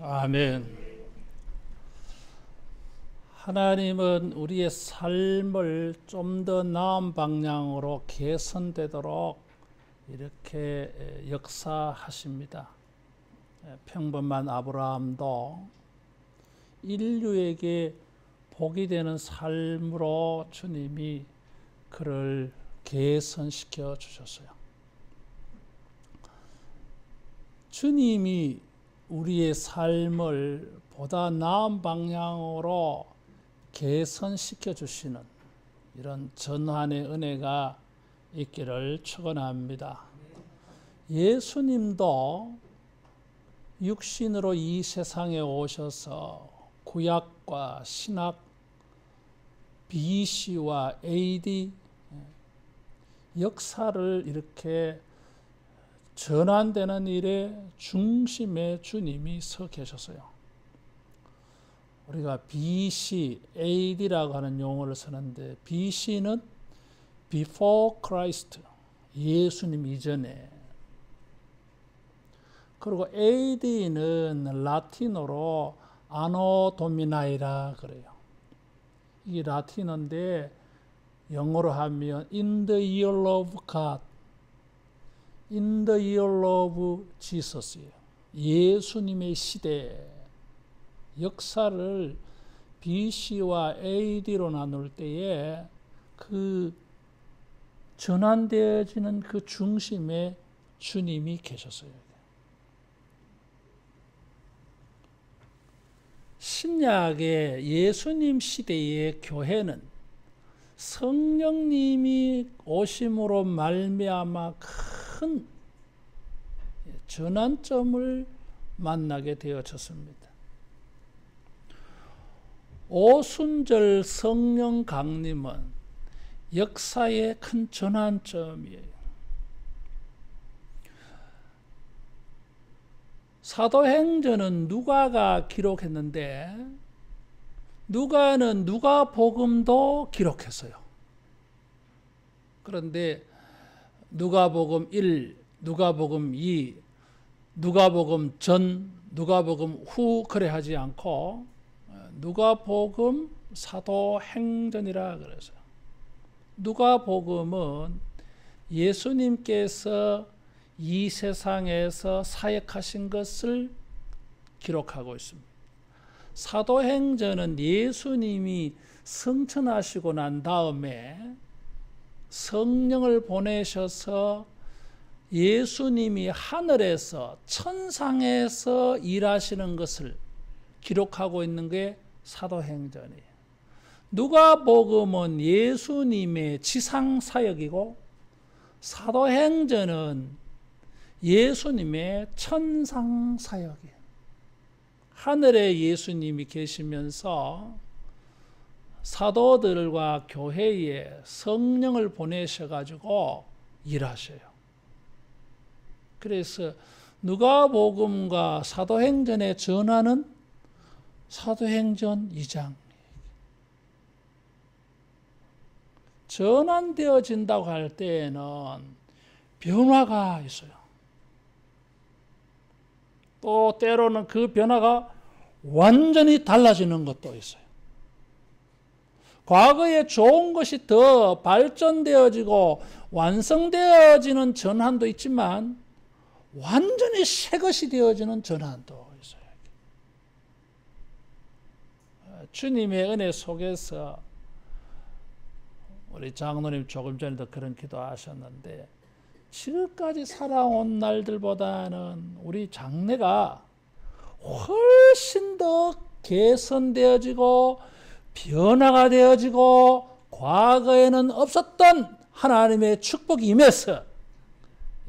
아멘. 하나님은 우리의 삶을 좀 더 나은 방향으로 개선되도록 이렇게 역사하십니다. 평범한 아브라함도 인류에게 복이 되는 삶으로 주님이 그를 개선시켜 주셨어요. 주님이 우리의 삶을 보다 나은 방향으로 개선시켜 주시는 이런 전환의 은혜가 있기를 축원합니다. 예수님도 육신으로 이 세상에 오셔서 구약과 신약, BC와 AD 역사를 이렇게 전환되는 일의 중심에 주님이 서 계셨어요. 우리가 BC, AD라고 하는 용어를 쓰는데 BC는 Before Christ, 예수님 이전에, 그리고 AD는 라틴어로 아노 도미나이라 그래요. 이게 라틴어인데 영어로 하면 In the year of God, In the year of Jesus예요. 예수님의 시대, 역사를 BC와 AD로 나눌 때에 그 전환되어지는 그 중심에 주님이 계셨어요. 신약의 예수님 시대의 교회는 성령님이 오심으로 말미암아 큰 전환점을 만나게 되어졌습니다. 오순절 성령 강림은 역사의 큰 전환점이에요. 사도행전은 누가가 기록했는데 누가는 누가복음도 기록했어요. 그런데 누가복음 1, 누가복음 2, 누가복음 전, 누가복음 후 그래 하지 않고 누가복음 사도행전이라 그래서 누가복음은 예수님께서 이 세상에서 사역하신 것을 기록하고 있습니다. 사도행전은 예수님이 승천하시고 난 다음에 성령을 보내셔서 예수님이 하늘에서 천상에서 일하시는 것을 기록하고 있는 게 사도행전이에요. 누가복음은 예수님의 지상 사역이고 사도행전은 예수님의 천상 사역이에요. 하늘에 예수님이 계시면서 사도들과 교회에 성령을 보내셔가지고 일하셔요. 그래서 누가복음과 사도행전의 전환은 사도행전 2장. 전환되어진다고 할 때에는 변화가 있어요. 또 때로는 그 변화가 완전히 달라지는 것도 있어요. 과거에 좋은 것이 더 발전되어지고 완성되어지는 전환도 있지만 완전히 새 것이 되어지는 전환도 있어요. 주님의 은혜 속에서 우리 장로님 조금 전에도 그런 기도하셨는데 지금까지 살아온 날들보다는 우리 장래가 훨씬 더 개선되어지고 변화가 되어지고 과거에는 없었던 하나님의 축복이 임해서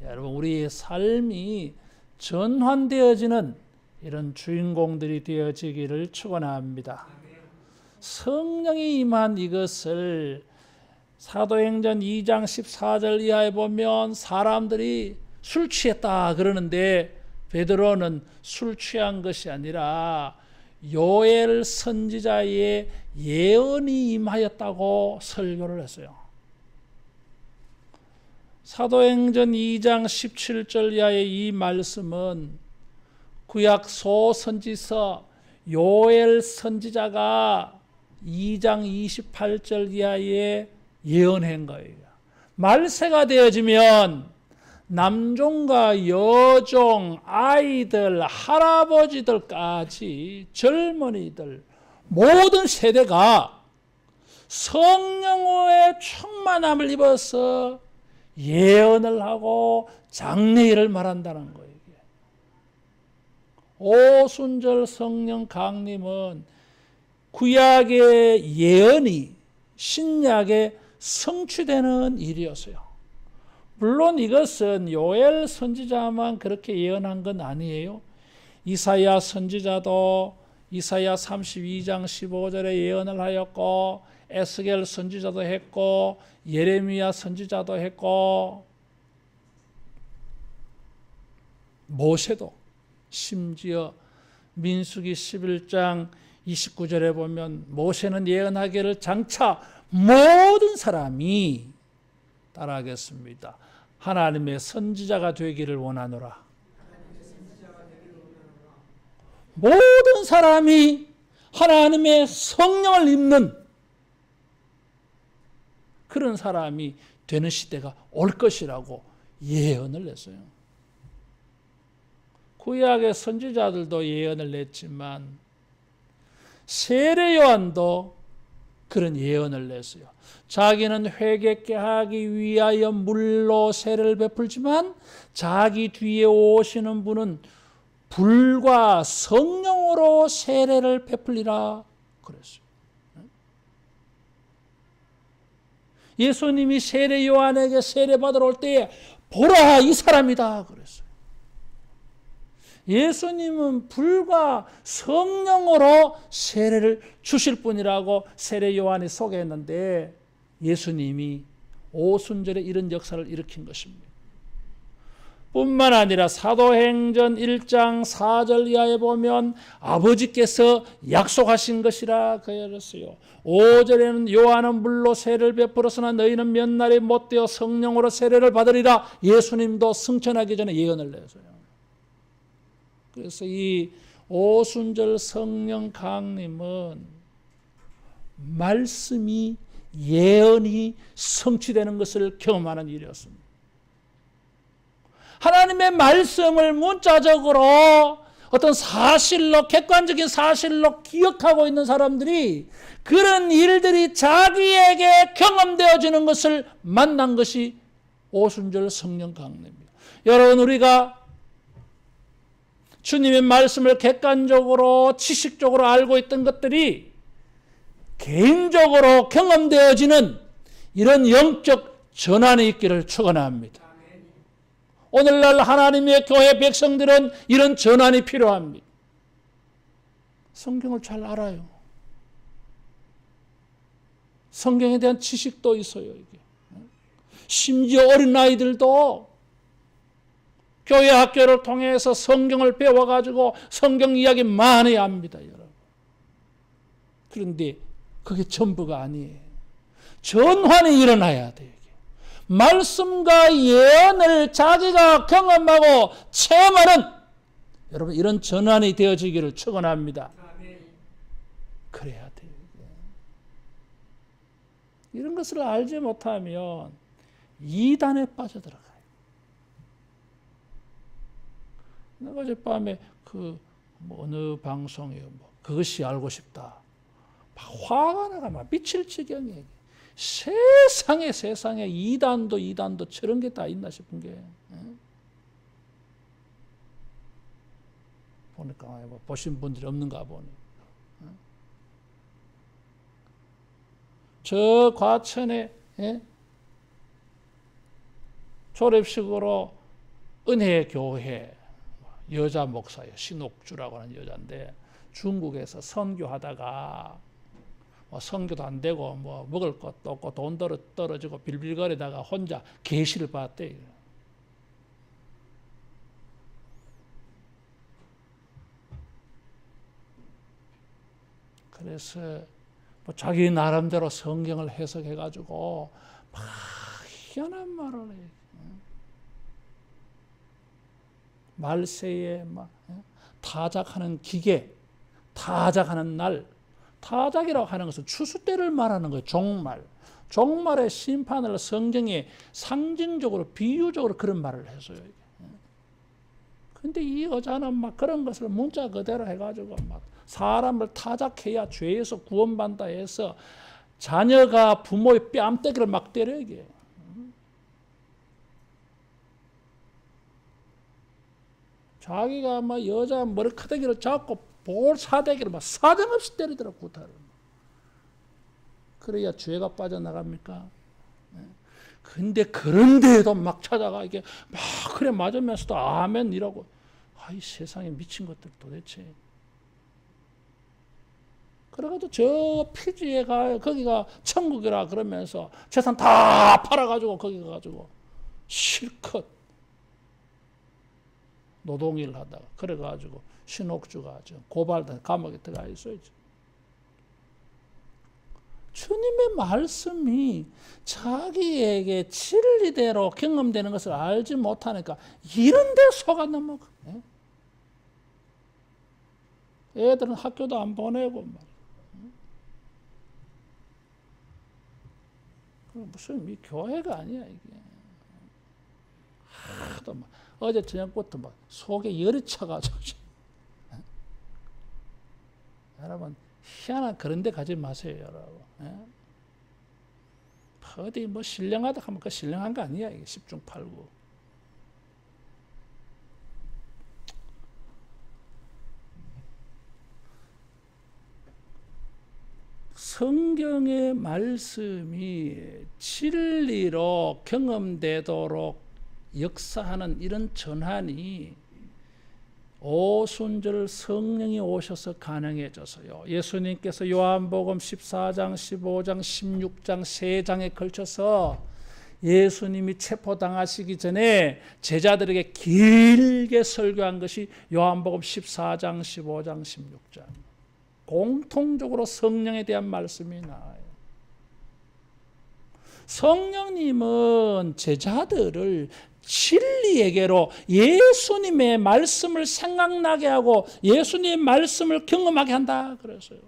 여러분 우리의 삶이 전환되어지는 이런 주인공들이 되어지기를 축원합니다. 성령이 임한 이것을 사도행전 2장 14절 이하에 보면 사람들이 술 취했다 그러는데 베드로는 술 취한 것이 아니라 요엘 선지자의 예언이 임하였다고 설교를 했어요. 사도행전 2장 17절 이하의 이 말씀은 구약 소선지서 요엘 선지자가 2장 28절 이하에 예언한 거예요. 말세가 되어지면 남종과 여종, 아이들, 할아버지들까지 젊은이들 모든 세대가 성령의 충만함을 입어서 예언을 하고 장래일을 말한다는 거예요. 오순절 성령 강림은 구약의 예언이 신약에 성취되는 일이었어요. 물론 이것은 요엘 선지자만 그렇게 예언한 건 아니에요. 이사야 선지자도 이사야 32장 15절에 예언을 하였고, 에스겔 선지자도 했고, 예레미야 선지자도 했고, 모세도, 심지어 민수기 11장 29절에 보면 모세는 예언하기를 장차 모든 사람이 따라하겠습니다. 하나님의 선지자가 되기를 원하노라. 모든 사람이 하나님의 성령을 입는 그런 사람이 되는 시대가 올 것이라고 예언을 했어요. 구약의 선지자들도 예언을 냈지만 세례 요한도 그런 예언을 냈어요. 자기는 회개케 하기 위하여 물로 세례를 베풀지만 자기 뒤에 오시는 분은 불과 성령으로 세례를 베풀리라 그랬어요. 예수님이 세례 요한에게 세례 받으러 올 때에 보라 이 사람이다 그랬어요. 예수님은 불과 성령으로 세례를 주실 분이라고 세례 요한이 소개했는데 예수님이 오순절에 이런 역사를 일으킨 것입니다. 뿐만 아니라 사도행전 1장 4절 이하에 보면 아버지께서 약속하신 것이라 그랬어요. 5절에는 요한은 물로 세례를 베풀었으나 너희는 몇 날이 못되어 성령으로 세례를 받으리라. 예수님도 승천하기 전에 예언을 내서요. 그래서 이 오순절 성령 강림은 말씀이 예언이 성취되는 것을 경험하는 일이었습니다. 하나님의 말씀을 문자적으로 어떤 사실로 객관적인 사실로 기억하고 있는 사람들이 그런 일들이 자기에게 경험되어지는 것을 만난 것이 오순절 성령 강림입니다. 여러분 우리가 주님의 말씀을 객관적으로 지식적으로 알고 있던 것들이 개인적으로 경험되어지는 이런 영적 전환이 있기를 축원합니다. 오늘날 하나님의 교회 백성들은 이런 전환이 필요합니다. 성경을 잘 알아요. 성경에 대한 지식도 있어요. 이게. 심지어 어린아이들도 교회 학교를 통해서 성경을 배워가지고 성경 이야기 많이 합니다. 여러분. 그런데 그게 전부가 아니에요. 전환이 일어나야 돼요. 말씀과 예언을 자기가 경험하고 체험하는 여러분 이런 전환이 되어지기를 축원합니다. 그래야 돼요. 이런 것을 알지 못하면 이단에 빠져들어가요. 내가 어젯밤에 어느 방송에 그것이 알고 싶다. 막 화가 나가 막 미칠 지경이에요. 세상에 이단도 저런 게 다 있나 싶은 게 보니까 보신 분들이 없는가 보네. 저 과천에 졸업식으로 은혜교회 여자 목사예요. 신옥주라고 하는 여자인데 중국에서 선교하다가 선교도 안 되고 먹을 것도 없고 돈 떨어지고 빌빌거리다가 혼자 계시를 받았대요. 그래서 자기 나름대로 성경을 해석해가지고 막 희한한 말을 해요. 말세에 막 타작하는 기계, 타작하는 날, 타작이라고 하는 것은 추수 때를 말하는 거예요. 종말. 종말의 심판을 성경에 상징적으로 비유적으로 그런 말을 했어요. 근데 이 여자는 막 그런 것을 문자 그대로 해가지고 막 사람을 타작해야 죄에서 구원받는다 해서 자녀가 부모의 뺨때기를 막 때려 이게. 자기가 막 여자 머리카락을 잡고 볼사대기를 막 사정없이 때리더라고 구타를. 그래야 죄가 빠져나갑니까? 근데 그런데도 막 찾아가 이게 막 그래 맞으면서도 아멘 이라고. 아이 세상에 미친 것들 도대체. 그래가지고 저 피지에 가 거기가 천국이라 그러면서 재산 다 팔아가지고 거기 가가지고 실컷 노동일 하다가 그래가지고 신옥주가 고발된 감옥에 들어가 있어요. 주님의 말씀이 자기에게 진리대로 경험되는 것을 알지 못하니까 이런 데 속아 넘어가. 애들은 학교도 안 보내고 무슨 이 교회가 아니야 이게. 하도 막 어제 저녁부터 막 속에 열이 차가지고. 여러분 희한한 그런 데 가지 마세요 여러분. 어디 뭐 신령하다 하면 그 신령한 거 아니야 이게. 10중 8구. 성경의 말씀이 진리로 경험되도록 역사하는 이런 전환이 오순절 성령이 오셔서 가능해져서요. 예수님께서 요한복음 14장, 15장, 16장 3장에 걸쳐서 예수님이 체포당하시기 전에 제자들에게 길게 설교한 것이 요한복음 14장, 15장, 16장. 공통적으로 성령에 대한 말씀이 나와요. 성령님은 제자들을 진리에게로 예수님의 말씀을 생각나게 하고 예수님의 말씀을 경험하게 한다 그랬어요.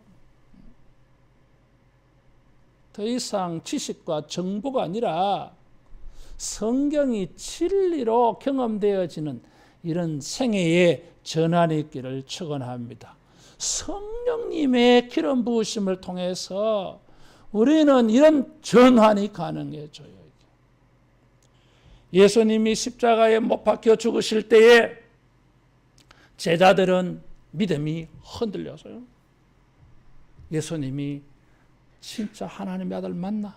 더 이상 지식과 정보가 아니라 성경이 진리로 경험되어지는 이런 생애의 전환이 있기를 축원합니다. 성령님의 기름 부으심을 통해서 우리는 이런 전환이 가능해져요. 예수님이 십자가에 못 박혀 죽으실 때에 제자들은 믿음이 흔들려서요. 예수님이 진짜 하나님의 아들 맞나?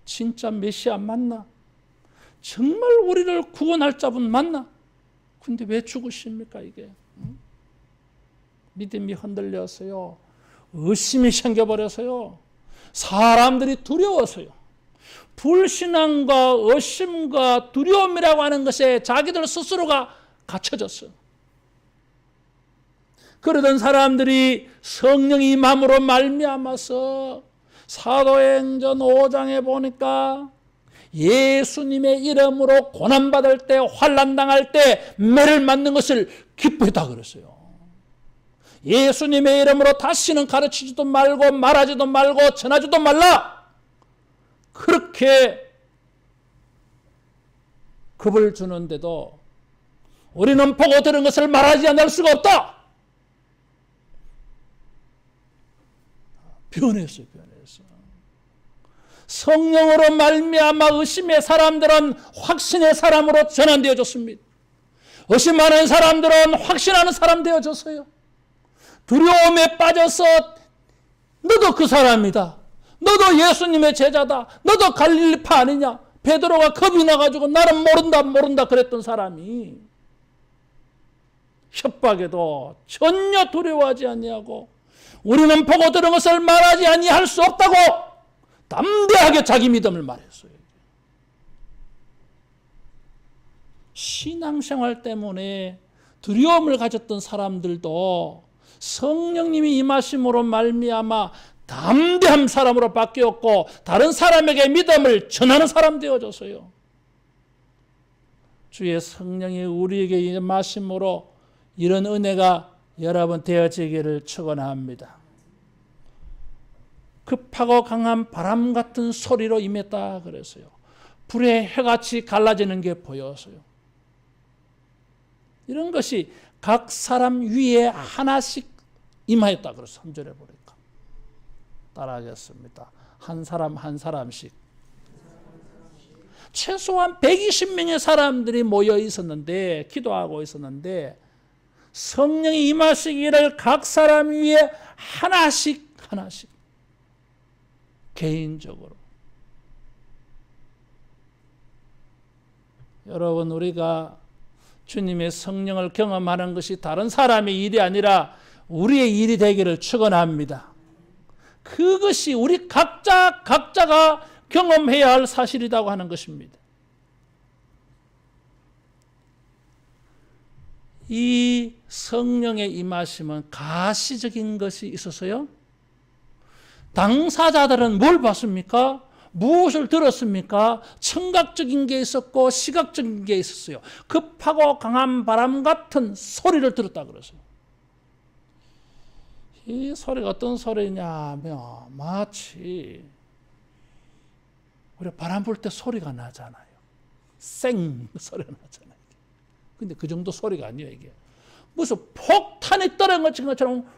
진짜 메시아 맞나? 정말 우리를 구원할 자분 맞나? 근데 왜 죽으십니까 이게? 믿음이 흔들려서요. 의심이 생겨버려서요. 사람들이 두려워서요. 불신앙과 의심과 두려움이라고 하는 것에 자기들 스스로가 갇혀졌어요. 그러던 사람들이 성령이 임함으로 말미암아서 사도행전 5장에 보니까 예수님의 이름으로 고난받을 때 환난당할 때 매를 맞는 것을 기뻐했다 그랬어요. 예수님의 이름으로 다시는 가르치지도 말고 말하지도 말고 전하지도 말라. 그렇게 겁을 주는데도 우리는 보고 들은 것을 말하지 않을 수가 없다. 변했어요. 성령으로 말미암아 의심의 사람들은 확신의 사람으로 전환되어졌습니다. 의심하는 사람들은 확신하는 사람 되어졌어요. 두려움에 빠져서 너도 그 사람이다. 너도 예수님의 제자다. 너도 갈릴리파 아니냐. 베드로가 겁이 나가지고 나는 모른다 그랬던 사람이 협박에도 전혀 두려워하지 아니하고 우리는 보고 들은 것을 말하지 아니할 수 없다고 담대하게 자기 믿음을 말했어요. 신앙생활 때문에 두려움을 가졌던 사람들도 성령님이 임하심으로 말미암아 담대한 사람으로 바뀌었고 다른 사람에게 믿음을 전하는 사람 되어졌어요. 주의 성령이 우리에게 임하심으로 이런 은혜가 여러분 되어지기를 축원합니다. 급하고 강한 바람 같은 소리로 임했다 그랬어요. 불의 해같이 갈라지는 게 보였어요. 이런 것이 각 사람 위에 하나씩 임하였다 그래서 3절에 보니까 따라하겠습니다. 한 사람 한 사람씩 최소한 120명의 사람들이 모여 있었는데 기도하고 있었는데 성령이 임하시기를 각 사람 위에 하나씩 개인적으로. 여러분 우리가 주님의 성령을 경험하는 것이 다른 사람의 일이 아니라 우리의 일이 되기를 축원합니다. 그것이 우리 각자가 경험해야 할 사실이라고 하는 것입니다. 이 성령의 임하심은 가시적인 것이 있어서요. 당사자들은 뭘 봤습니까? 무엇을 들었습니까? 청각적인 게 있었고 시각적인 게 있었어요. 급하고 강한 바람 같은 소리를 들었다 그랬어요. 이 소리가 어떤 소리냐면 마치 우리 바람 불 때 소리가 나잖아요. 쌩 소리가 나잖아요. 근데 그 정도 소리가 아니에요. 이게 무슨 폭탄이 떨어진 것처럼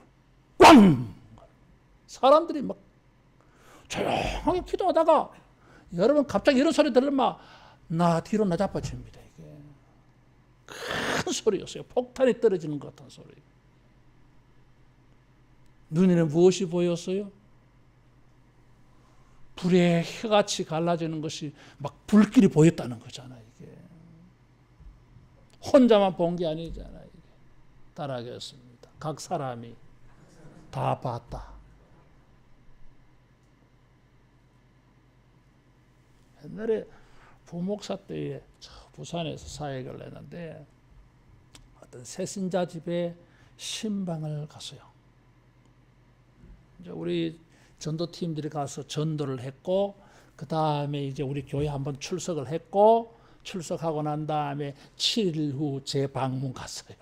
꽝! 사람들이 막 조용하게 기도하다가 여러분 갑자기 이런 소리 들으면 나 뒤로 나자빠집니다. 이게 큰 소리였어요. 폭탄이 떨어지는 것 같은 소리. 눈에는 무엇이 보였어요? 불의 해같이 갈라지는 것이 막 불길이 보였다는 거잖아요. 이게 혼자만 본 게 아니잖아요. 이게 따라하겠습니다. 각 사람이 다 봤다. 옛날에 부목사 때에 부산에서 사역을 했는데 어떤 새신자 집에 신방을 갔어요. 이제 우리 전도팀들이 가서 전도를 했고 그 다음에 이제 우리 교회 한번 출석을 했고 출석하고 난 다음에 7일 후 재방문 갔어요.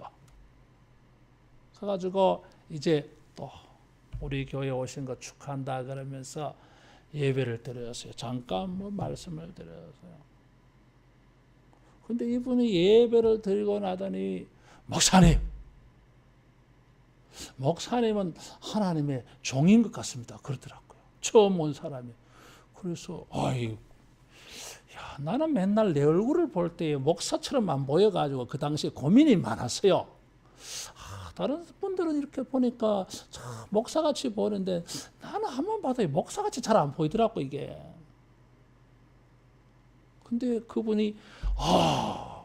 그래가지고 이제 또 우리 교회 오신 거 축하한다 그러면서 예배를 드렸어요. 잠깐 뭐 말씀을 드렸어요. 근데 이분이 예배를 드리고 나더니 목사님은 하나님의 종인 것 같습니다. 그러더라고요. 처음 온 사람이. 그래서 나는 맨날 내 얼굴을 볼 때 목사처럼만 보여가지고 그 당시에 고민이 많았어요. 다른 분들은 이렇게 보니까 목사같이 보이는데 나는 한번 봐도 목사같이 잘 안 보이더라고 이게. 근데 그분이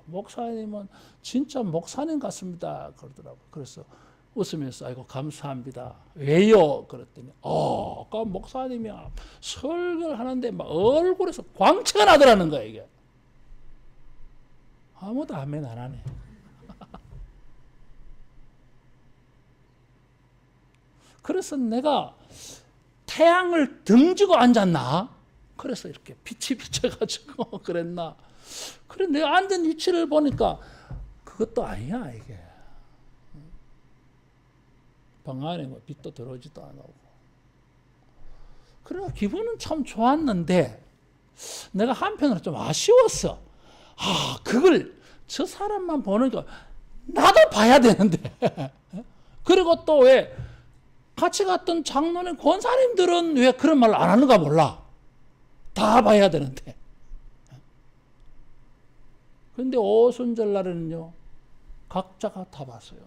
목사님은 진짜 목사님 같습니다 그러더라고요. 그래서 웃으면서 아이고 감사합니다. 왜요? 그랬더니 아까 목사님이 설교를 하는데 막 얼굴에서 광채가 나더라는 거야 이게. 아무도 아멘 안 하네. 그래서 내가 태양을 등지고 앉았나? 그래서 이렇게 빛이 비쳐가지고 그랬나? 그래 내가 앉은 위치를 보니까 그것도 아니야 이게. 방 안에 뭐 빛도 들어오지도 안 하고. 그래서 기분은 참 좋았는데 내가 한편으로 좀 아쉬웠어. 그걸 저 사람만 보니까 나도 봐야 되는데. 그리고 또 왜 같이 갔던 장로님 권사님들은 왜 그런 말 안 하는가 몰라. 다 봐야 되는데. 그런데 오순절 날에는요 각자가 다 봤어요.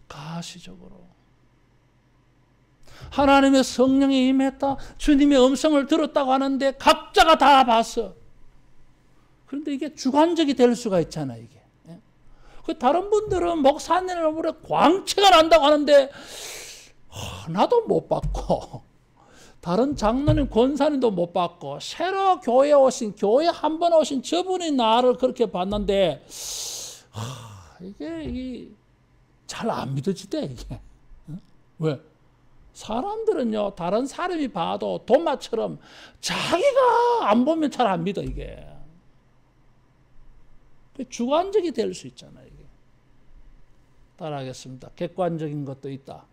가시적으로 하나님의 성령이 임했다, 주님의 음성을 들었다고 하는데 각자가 다 봤어. 그런데 이게 주관적이 될 수가 있잖아요. 이게 다른 분들은 목사님을 보래 광채가 난다고 하는데 나도 못 봤고 다른 장로님 권사님도 못 봤고 새로 교회 한 번 오신 저분이 나를 그렇게 봤는데 이게 잘 안 믿어지대 이게. 왜? 사람들은요 다른 사람이 봐도 도마처럼 자기가 안 보면 잘 안 믿어 이게. 주관적이 될 수 있잖아요. 이게. 따라하겠습니다. 객관적인 것도 있다.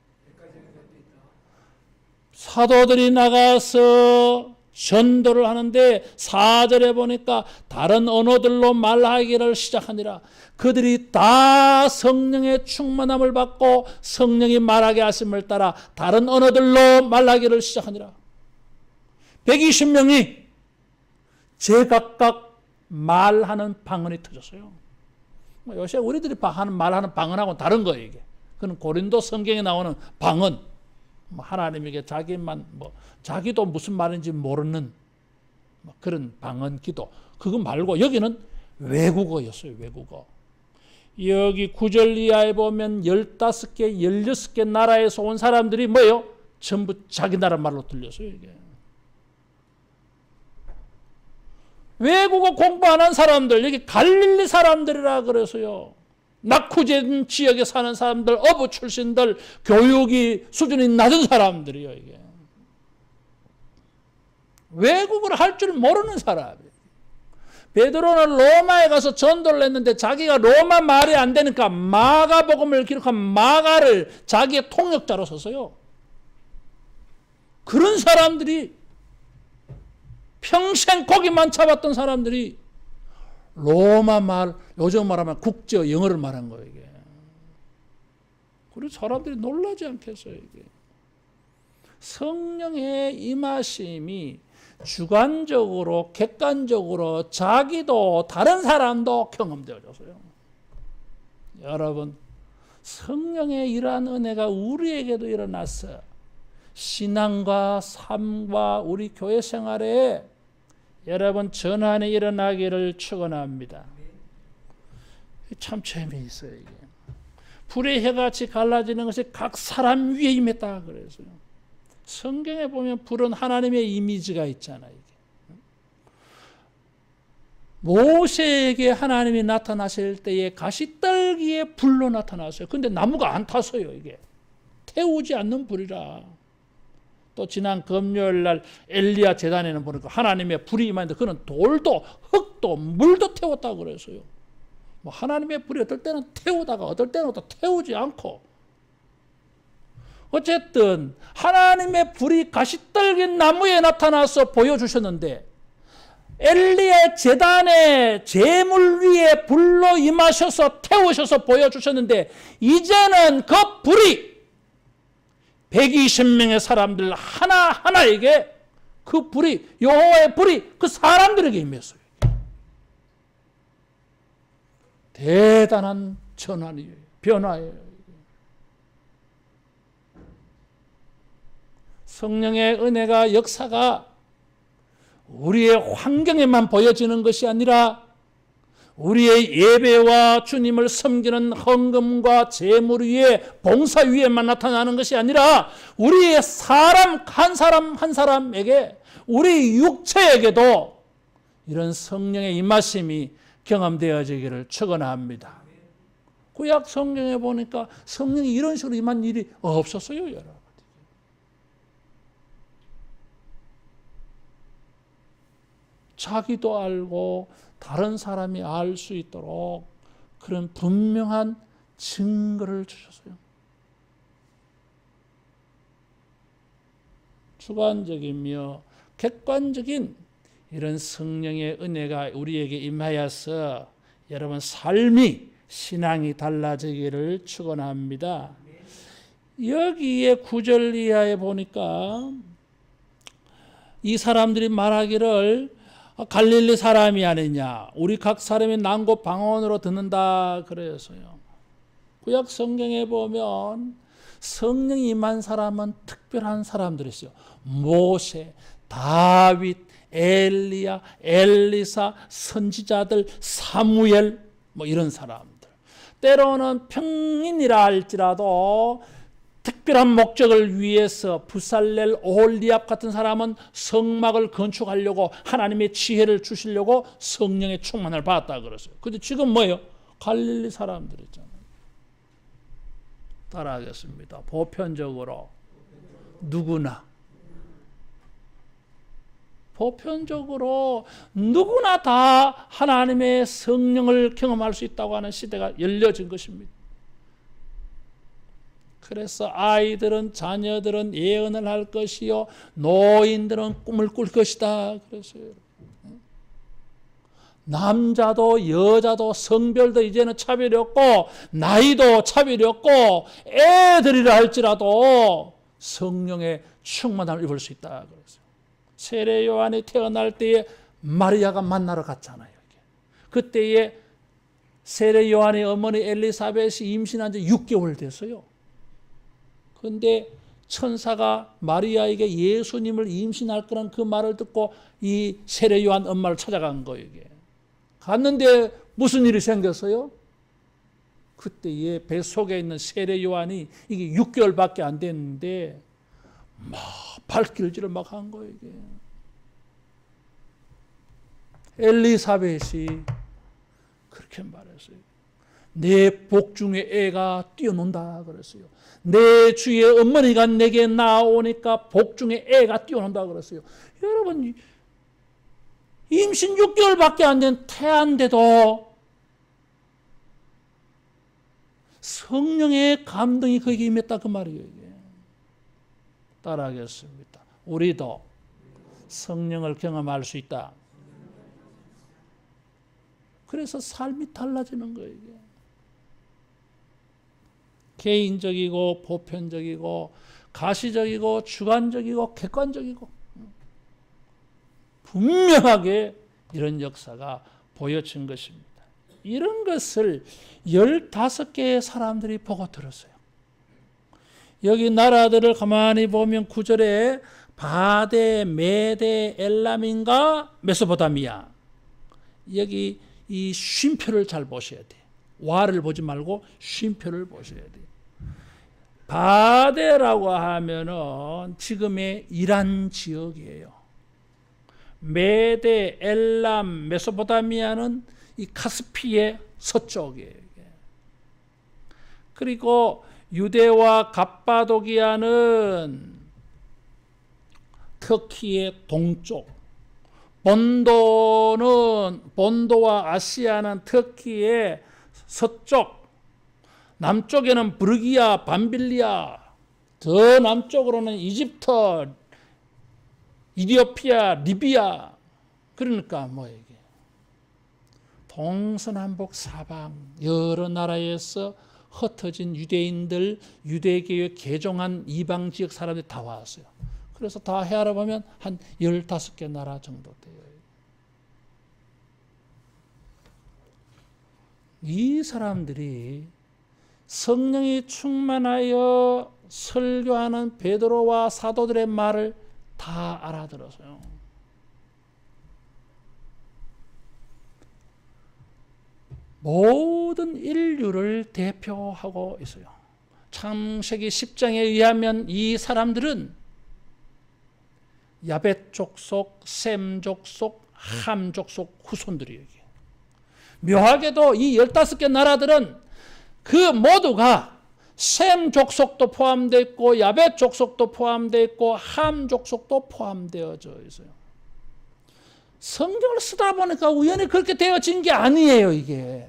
사도들이 나가서 전도를 하는데 4절에 보니까 다른 언어들로 말하기를 시작하니라. 그들이 다 성령의 충만함을 받고 성령이 말하게 하심을 따라 다른 언어들로 말하기를 시작하니라. 120명이 제각각 말하는 방언이 터졌어요. 요새 우리들이 말하는 방언하고는 다른 거예요. 이게. 그건 고린도 성경에 나오는 방언. 하나님에게 자기도 무슨 말인지 모르는 그런 방언 기도. 그거 말고 여기는 외국어였어요. 외국어. 여기 9절 이하에 보면 15개, 16개 나라에서 온 사람들이 뭐예요? 전부 자기 나라 말로 들렸어요. 이게. 외국어 공부 안 한 사람들, 여기 갈릴리 사람들이라 그래서요. 낙후된 지역에 사는 사람들, 어부 출신들, 교육이 수준이 낮은 사람들이요. 이게. 외국어를 할 줄 모르는 사람이에요. 베드로는 로마에 가서 전도를 했는데 자기가 로마 말이 안 되니까 마가복음을 기록한 마가를 자기의 통역자로 썼어요. 그런 사람들이 평생 고기만 잡았던 사람들이 로마 말, 요즘 말하면 국제 영어를 말한 거예요. 이게. 그리고 사람들이 놀라지 않겠어요. 이게. 성령의 임하심이 주관적으로, 객관적으로 자기도 다른 사람도 경험되어졌어요. 여러분, 성령의 이러한 은혜가 우리에게도 일어났어요. 신앙과 삶과 우리 교회 생활에 여러분 전환이 일어나기를 축원합니다. 참 재미있어요. 이게. 불의 해같이 갈라지는 것이 각 사람 위에 임했다 그래서요. 성경에 보면 불은 하나님의 이미지가 있잖아요. 이게. 모세에게 하나님이 나타나실 때에 가시떨기에 불로 나타났어요. 근데 나무가 안 탔어요. 이게 태우지 않는 불이라. 또 지난 금요일 날 엘리야 제단에는 보니까 하나님의 불이 임하는데 그는 돌도 흙도 물도 태웠다고 그랬어요. 뭐 하나님의 불이 어떨 때는 태우다가 어떨 때는 또 태우지 않고 어쨌든 하나님의 불이 가시떨기 나무에 나타나서 보여주셨는데 엘리야 제단의 제물 위에 불로 임하셔서 태우셔서 보여주셨는데 이제는 그 불이 120명의 사람들 하나하나에게 그 불이 여호와의 불이 그 사람들에게 임했어요. 대단한 전환이에요. 변화예요. 성령의 은혜가 역사가 우리의 환경에만 보여지는 것이 아니라 우리의 예배와 주님을 섬기는 헌금과 제물 위에 봉사 위에만 나타나는 것이 아니라 우리의 사람 한 사람에게 우리 육체에게도 이런 성령의 임하심이 경험되어지기를 축원합니다. 구약 성경에 보니까 성령이 이런 식으로 임한 일이 없었어요. 여러분. 자기도 알고 다른 사람이 알 수 있도록 그런 분명한 증거를 주셨어요. 주관적이며 객관적인 이런 성령의 은혜가 우리에게 임하여서 여러분 삶이 신앙이 달라지기를 축원합니다. 여기에 9절 이하에 보니까 이 사람들이 말하기를 갈릴리 사람이 아니냐, 우리 각 사람이 난고 방언으로 듣는다 그래서요. 구약 성경에 보면 성령이 임한 사람은 특별한 사람들이 있어요. 모세, 다윗, 엘리야, 엘리사, 선지자들, 사무엘 뭐 이런 사람들. 때로는 평인이라 할지라도 특별한 목적을 위해서 부살렐, 오홀리압 같은 사람은 성막을 건축하려고 하나님의 지혜를 주시려고 성령의 충만을 받았다 그랬어요. 근데 지금 뭐예요? 갈릴리 사람들 있잖아요. 따라하겠습니다. 보편적으로 누구나 보편적으로 누구나 다 하나님의 성령을 경험할 수 있다고 하는 시대가 열려진 것입니다. 그래서 아이들은, 자녀들은 예언을 할 것이요 노인들은 꿈을 꿀 것이다 그랬어요. 남자도 여자도 성별도 이제는 차별이 없고 나이도 차별이 없고 애들이라 할지라도 성령의 충만함을 입을 수 있다 그랬어요. 세례 요한이 태어날 때에 마리아가 만나러 갔잖아요. 그때에 세례 요한의 어머니 엘리사벳이 임신한 지 6개월 됐어요. 그런데 천사가 마리아에게 예수님을 임신할 거란 그 말을 듣고 이 세례 요한 엄마를 찾아간 거예요. 이게. 갔는데 무슨 일이 생겼어요? 그때에 뱃속에 있는 세례 요한이 이게 6개월밖에 안 됐는데 막 발길질을 막 한 거예요. 이게. 엘리사벳이 그렇게 말했어요. 내 복 중에 애가 뛰어논다 그랬어요. 내 주의 어머니가 내게 나오니까 복 중에 애가 뛰어논다 그랬어요. 여러분, 임신 6개월밖에 안 된 태아인데도 성령의 감동이 그에게 임했다 그 말이에요. 이게. 따라하겠습니다. 우리도 성령을 경험할 수 있다. 그래서 삶이 달라지는 거예요. 이게. 개인적이고 보편적이고 가시적이고 주관적이고 객관적이고 분명하게 이런 역사가 보여진 것입니다. 이런 것을 15개의 사람들이 보고 들었어요. 여기 나라들을 가만히 보면 9절에 바데, 메데, 엘람인가 메소포타미아. 여기 이 쉼표를 잘 보셔야 돼요. 와를 보지 말고 쉼표를 보셔야 돼요. 바데라고 하면은 지금의 이란 지역이에요. 메데, 엘람, 메소포타미아는 이 카스피의 서쪽이에요. 그리고 유대와 갑바도기아는 터키의 동쪽, 본도와 아시아는 터키의 서쪽, 남쪽에는 브르기아, 밤빌리아, 더 남쪽으로는 이집트, 이디오피아, 리비아. 그러니까 뭐 이게 동서남북 사방 여러 나라에서 흩어진 유대인들, 유대교에 개종한 이방 지역 사람들이 다 왔어요. 그래서 다 헤아려 보면 한 15개 나라 정도 돼요. 이 사람들이 성령이 충만하여 설교하는 베드로와 사도들의 말을 다 알아들었어요. 모든 인류를 대표하고 있어요. 창세기 10장에 의하면 이 사람들은 야벳 족속, 셈 족속, 함 족속 후손들이에요. 묘하게도 이 15개 나라들은 그 모두가 셈 족속도 포함되어 있고 야벳 족속도 포함되어 있고 함 족속도 포함되어져 있어요. 성경을 쓰다 보니까 우연히 그렇게 되어진 게 아니에요. 이게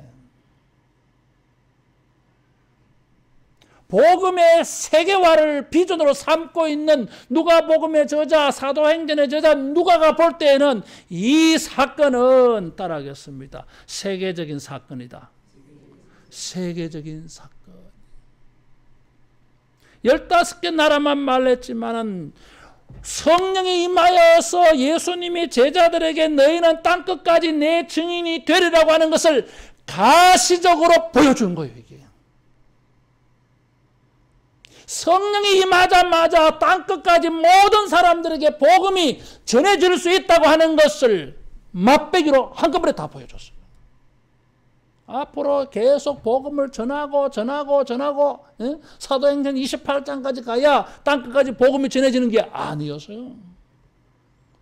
복음의 세계화를 비전으로 삼고 있는 누가복음의 저자, 사도행전의 저자 누가가 볼 때에는 이 사건은 따라하겠습니다. 세계적인 사건이다. 세계적인 사건. 15개 나라만 말했지만은 성령이 임하여서 예수님이 제자들에게 너희는 땅끝까지 내 증인이 되리라고 하는 것을 가시적으로 보여준 거예요. 이게. 성령이 임하자마자 땅끝까지 모든 사람들에게 복음이 전해질 수 있다고 하는 것을 맛배기로 한꺼번에 다 보여줬어요. 앞으로 계속 복음을 전하고 사도행전 28장까지 가야 땅끝까지 복음이 전해지는 게 아니었어요.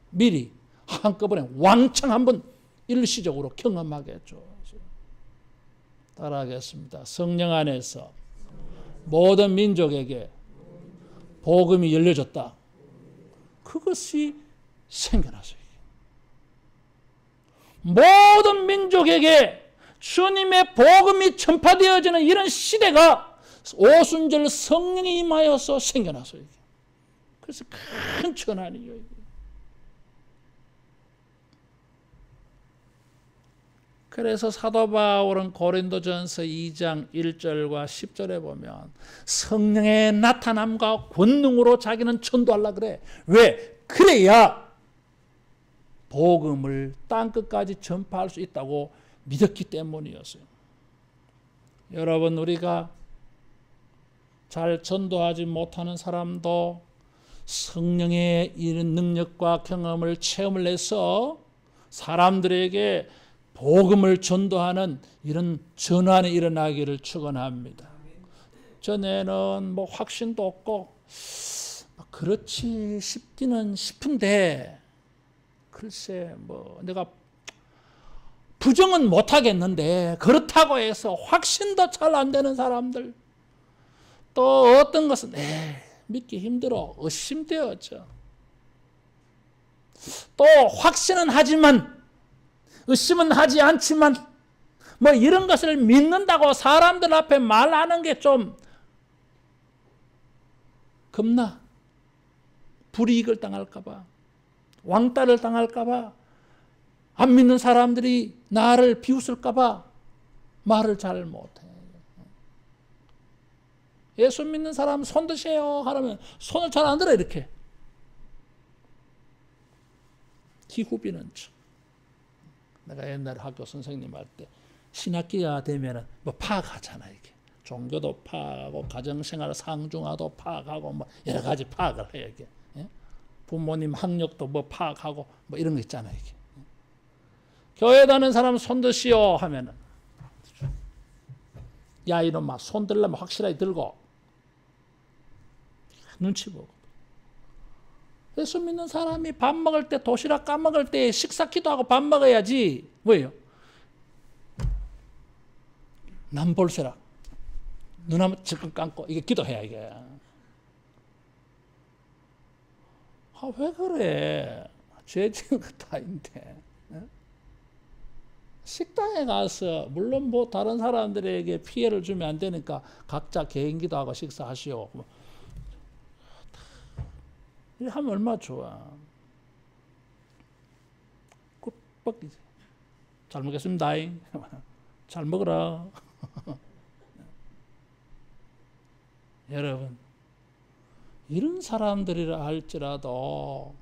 미리 한꺼번에 왕창 한번 일시적으로 경험하게 해줘. 따라하겠습니다. 성령 안에서 모든 민족에게 복음이 열려졌다. 그것이 생겨났어요. 모든 민족에게 주님의 복음이 전파되어지는 이런 시대가 오순절 성령이 임하여서 생겨났어요. 그래서 큰 전환이에요. 그래서 사도 바울은 고린도전서 2장 1절과 10절에 보면 성령의 나타남과 권능으로 자기는 전도하려고 그래. 왜? 그래야 복음을 땅끝까지 전파할 수 있다고 믿었기 때문이었어요. 여러분, 우리가 잘 전도하지 못하는 사람도 성령의 이런 능력과 경험을 체험을 해서 사람들에게 복음을 전도하는 이런 전환이 일어나기를 축원합니다. 전에는 뭐 확신도 없고 그렇지 싶기는 싶은데 글쎄 뭐 내가 부정은 못하겠는데 그렇다고 해서 확신도 잘 안 되는 사람들, 또 어떤 것은 믿기 힘들어 의심되었죠. 또 확신은 하지만 의심은 하지 않지만 뭐 이런 것을 믿는다고 사람들 앞에 말하는 게 좀 겁나. 불이익을 당할까 봐, 왕따를 당할까 봐, 안 믿는 사람들이 나를 비웃을까 봐 말을 잘 못해. 예수 믿는 사람 손 드세요 하면 손을 잘 안 들어. 이렇게 기후비는 척. 내가 옛날에 학교 선생님 할 때 신학기가 되면은 뭐 파악하잖아. 이게 종교도 파악하고 가정생활 상중하도 파악하고 뭐 여러 가지 파악을 해요. 이게 부모님 학력도 뭐 파악하고 뭐 이런 거 있잖아. 이게 교회 다니는 사람 손 드시오 하면은 야 이놈아 손 들려면 확실하게 들고 눈치 보고. 예수 믿는 사람이 밥 먹을 때 도시락 까먹을 때 식사 기도하고 밥 먹어야지. 뭐예요? 남볼세락 눈 한번 질끈 감고 이게 기도해야 이게. 왜 그래? 죄 지은 거 다인데. 식당에 가서 물론 뭐 다른 사람들에게 피해를 주면 안 되니까 각자 개인기도 하고 식사하시오. 이렇게 하면 얼마나 좋아. 꿀뻑이지. 잘 먹겠습니다. 잘 먹어라. 여러분, 이런 사람들이라 할지라도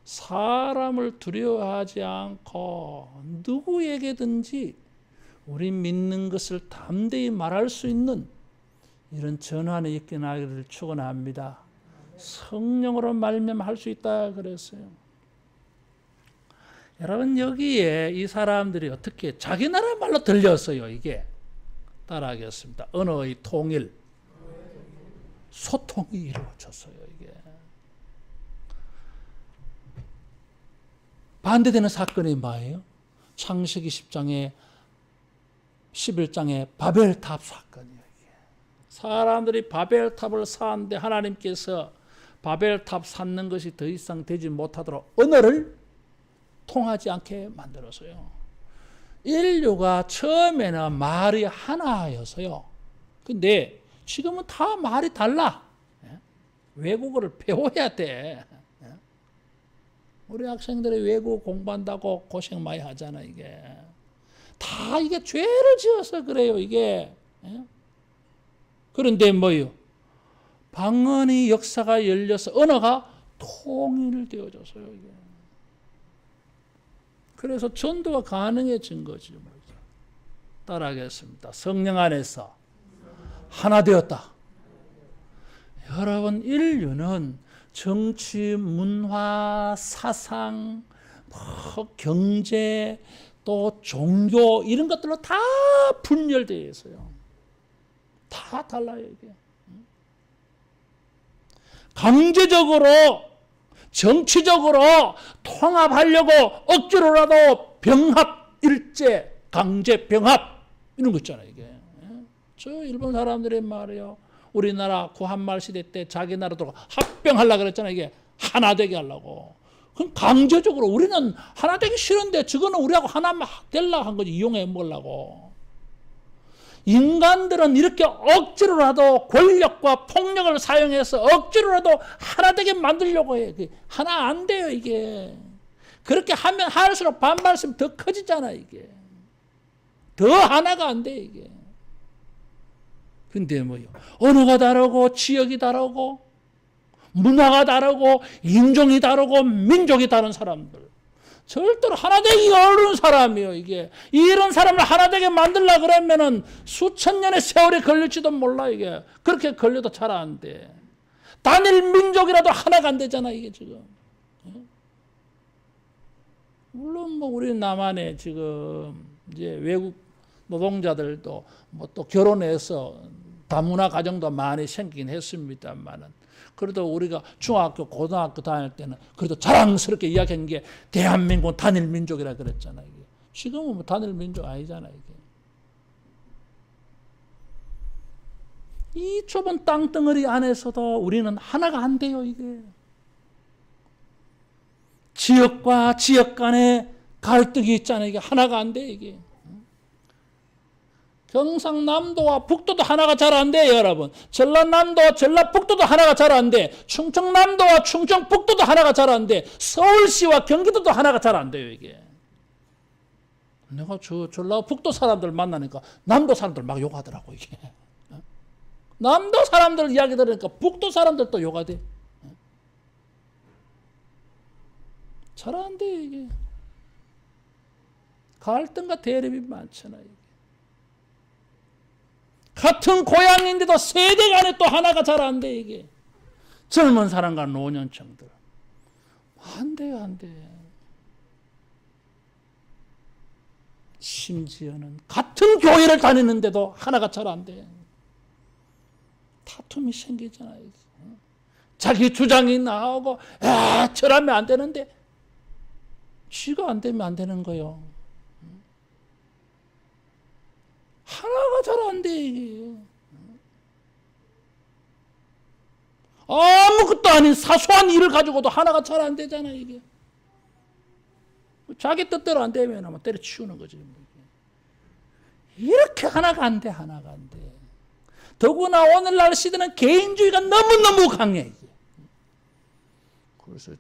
사람을 두려워하지 않고 누구에게든지 우리 믿는 것을 담대히 말할 수 있는 이런 전환이 있게 나기를 축원합니다. 성령으로 말미암아 수 있다 그랬어요. 여러분, 여기에 이 사람들이 어떻게 자기 나라 말로 들렸어요. 이게 따라하겠습니다. 언어의 통일, 소통이 이루어졌어요. 이게 반대되는 사건이 뭐예요? 창세기 10장에 11장에 바벨탑 사건이에요. 이게. 사람들이 바벨탑을 쌓았는데 하나님께서 바벨탑 쌓는 것이 더 이상 되지 못하도록 언어를 통하지 않게 만들었어요. 인류가 처음에는 말이 하나였어요. 근데 지금은 다 말이 달라. 외국어를 배워야 돼. 우리 학생들이 외국어 공부한다고 고생 많이 하잖아. 이게 다 이게 죄를 지어서 그래요. 이게. 그런데 뭐요? 방언의 역사가 열려서 언어가 통일되어졌어요. 이게. 그래서 전도가 가능해진 거죠. 따라하겠습니다. 성령 안에서 하나 되었다. 여러분, 인류는 정치, 문화, 사상, 경제, 또 종교 이런 것들로 다 분열되어 있어요. 다 달라요. 이게. 강제적으로 정치적으로 통합하려고 억지로라도 병합, 일제, 강제 병합 이런 거 있잖아요. 이게. 저 일본 사람들이 말이에요. 우리나라 구한말 시대 때 자기 나라 들고 합병하려고 그랬잖아요. 이게 하나 되게 하려고. 그럼 강제적으로 우리는 하나 되기 싫은데 저거는 우리하고 하나만 되려고 한 거지. 이용해 먹으려고. 인간들은 이렇게 억지로라도 권력과 폭력을 사용해서 억지로라도 하나 되게 만들려고 해. 하나 안 돼요, 이게. 그렇게 하면 할수록 반발심이 더 커지잖아, 이게. 더 하나가 안 돼, 이게. 근데 뭐요? 언어가 다르고, 지역이 다르고, 문화가 다르고, 인종이 다르고, 민족이 다른 사람들. 절대로 하나 되기 어려운 사람이에요, 이게. 이런 사람을 하나 되게 만들려고 그러면은 수천 년의 세월이 걸릴지도 몰라, 이게. 그렇게 걸려도 잘 안 돼. 단일 민족이라도 하나가 안 되잖아, 이게 지금. 물론 뭐 우리 남한에 지금 이제 외국 노동자들도 뭐 또 결혼해서 다문화 가정도 많이 생기긴 했습니다만은 그래도 우리가 중학교, 고등학교 다닐 때는 그래도 자랑스럽게 이야기한 게 대한민국은 단일 민족이라 그랬잖아요. 지금은 뭐 단일 민족 아니잖아요. 이 좁은 땅덩어리 안에서도 우리는 하나가 안 돼요, 이게. 지역과 지역 간의 갈등이 있잖아요. 이게 하나가 안 돼, 이게. 경상남도와 북도도 하나가 잘 안 돼요, 여러분. 전라남도와 전라북도도 하나가 잘 안 돼. 충청남도와 충청북도도 하나가 잘 안 돼. 서울시와 경기도도 하나가 잘 안 돼요, 이게. 내가 전라북도 사람들 만나니까 남도 사람들 막 욕하더라고, 이게. 남도 사람들 이야기 들으니까 북도 사람들도 욕하대. 잘 안 돼, 이게. 갈등과 대립이 많잖아요. 같은 고향인데도 세대 간에 또 하나가 잘 안 돼, 이게. 젊은 사람과 노년층들. 안 돼요, 안 돼. 심지어는 같은 교회를 다니는데도 하나가 잘 안 돼. 다툼이 생기잖아요. 자기 주장이 나오고, 저라면 안 되는데, 쥐가 안 되면 안 되는 거예요. 하나가 잘 안 돼, 이게. 아무것도 아닌 사소한 일을 가지고도 하나가 잘 안 되잖아, 이게. 자기 뜻대로 안 되면 아마 때려치우는 거지. 이렇게 하나가 안 돼, 하나가 안 돼. 더구나 오늘날 시대는 개인주의가 너무너무 강해, 이게. 그래서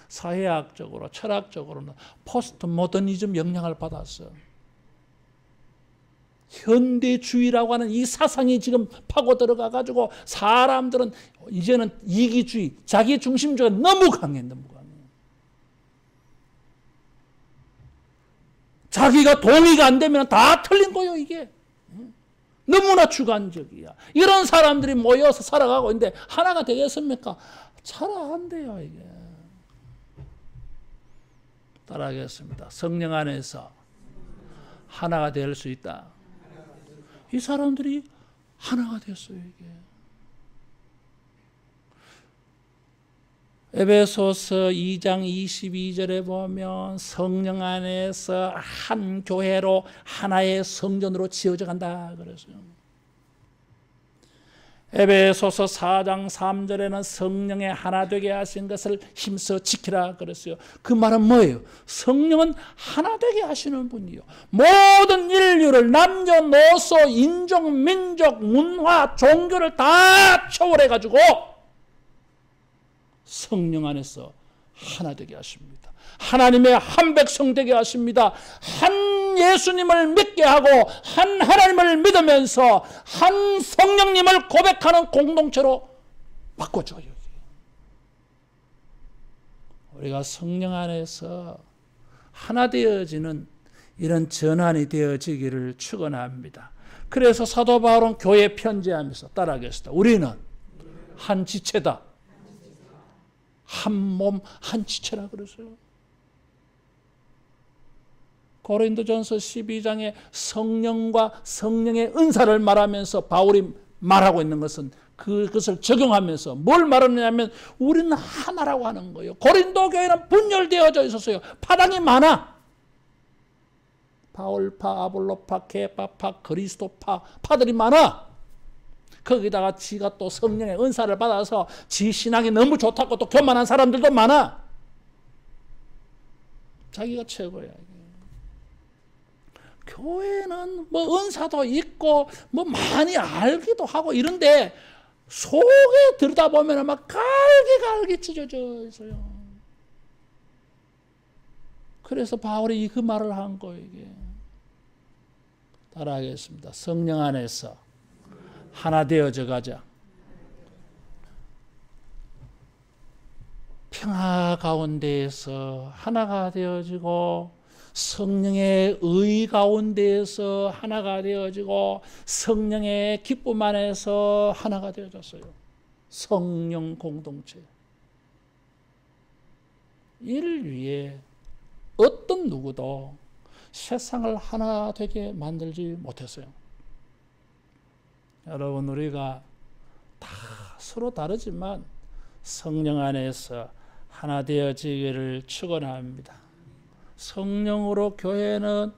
사회학적으로, 철학적으로는 포스트 모더니즘 영향을 받았어. 현대주의라고 하는 이 사상이 지금 파고 들어가가지고 사람들은 이제는 이기주의, 자기중심주의가 너무 강해, 너무 강해. 자기가 동의가 안 되면 다 틀린 거예요, 이게. 너무나 주관적이야. 이런 사람들이 모여서 살아가고 있는데 하나가 되겠습니까? 잘 안 돼요, 이게. 따라하겠습니다. 성령 안에서 하나가 될 수 있다. 이 사람들이 하나가 됐어요, 이게. 에베소서 2장 22절에 보면 성령 안에서 한 교회로 하나의 성전으로 지어져 간다 그랬어요. 에베소서 4장 3절에는 성령의 하나 되게 하신 것을 힘써 지키라 그랬어요. 그 말은 뭐예요? 성령은 하나 되게 하시는 분이요. 모든 인류를 남녀노소, 인종, 민족, 문화, 종교를 다 초월해가지고 성령 안에서 하나 되게 하십니다. 하나님의 한 백성 되게 하십니다. 한 예수님을 믿게 하고 한 하나님을 믿으면서 한 성령님을 고백하는 공동체로 바꿔줘요. 우리가 성령 안에서 하나 되어지는 이런 전환이 되어지기를 축원합니다. 그래서 사도 바울은 교회 편지하면서 따라하겠습니다. 우리는 한 지체다. 한 몸, 한 지체라 그랬어요. 고린도전서 12장에 성령과 성령의 은사를 말하면서 바울이 말하고 있는 것은 그것을 적용하면서 뭘 말하느냐면 우리는 하나라고 하는 거예요. 고린도 교회는 분열되어져 있었어요. 파당이 많아. 바울파, 아볼로파, 케파파, 그리스도파, 파들이 많아. 거기다가 지가 또 성령의 은사를 받아서 지 신앙이 너무 좋다고 또 교만한 사람들도 많아. 자기가 최고야. 교회는 뭐 은사도 있고 뭐 많이 알기도 하고 이런데 속에 들여다보면 막 갈기 찢어져 있어요. 그래서 바울이 그 말을 한 거예요. 이게. 따라하겠습니다. 성령 안에서 하나 되어져 가자. 평화 가운데에서 하나가 되어지고 성령의 의 가운데에서 하나가 되어지고 성령의 기쁨 안에서 하나가 되어졌어요. 성령 공동체. 이를 위해 어떤 누구도 세상을 하나 되게 만들지 못했어요. 여러분, 우리가 다 서로 다르지만 성령 안에서 하나 되어지기를 축원합니다. 성령으로 교회는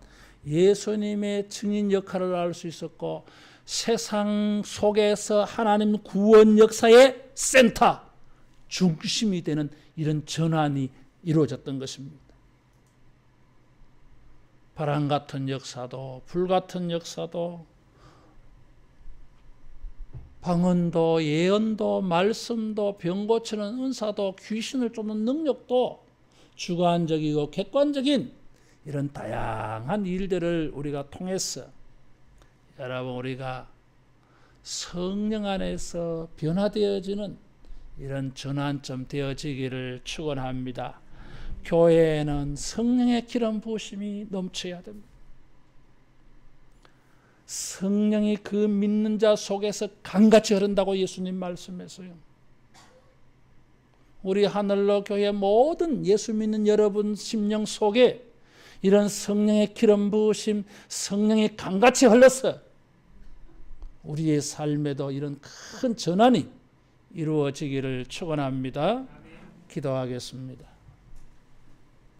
예수님의 증인 역할을 할 수 있었고 세상 속에서 하나님 구원 역사의 센터, 중심이 되는 이런 전환이 이루어졌던 것입니다. 바람 같은 역사도 불 같은 역사도 방언도 예언도 말씀도 병 고치는 은사도 귀신을 쫓는 능력도 주관적이고 객관적인 이런 다양한 일들을 우리가 통해서 여러분 우리가 성령 안에서 변화되어지는 이런 전환점 되어지기를 축원합니다. 교회에는 성령의 기름 부으심이 넘쳐야 됩니다. 성령이 그 믿는 자 속에서 강같이 흐른다고 예수님 말씀했어요. 우리 하늘로 교회 모든 예수 믿는 여러분 심령 속에 이런 성령의 기름 부으심, 성령의 강같이 흘러서 우리의 삶에도 이런 큰 전환이 이루어지기를 축원합니다. 기도하겠습니다.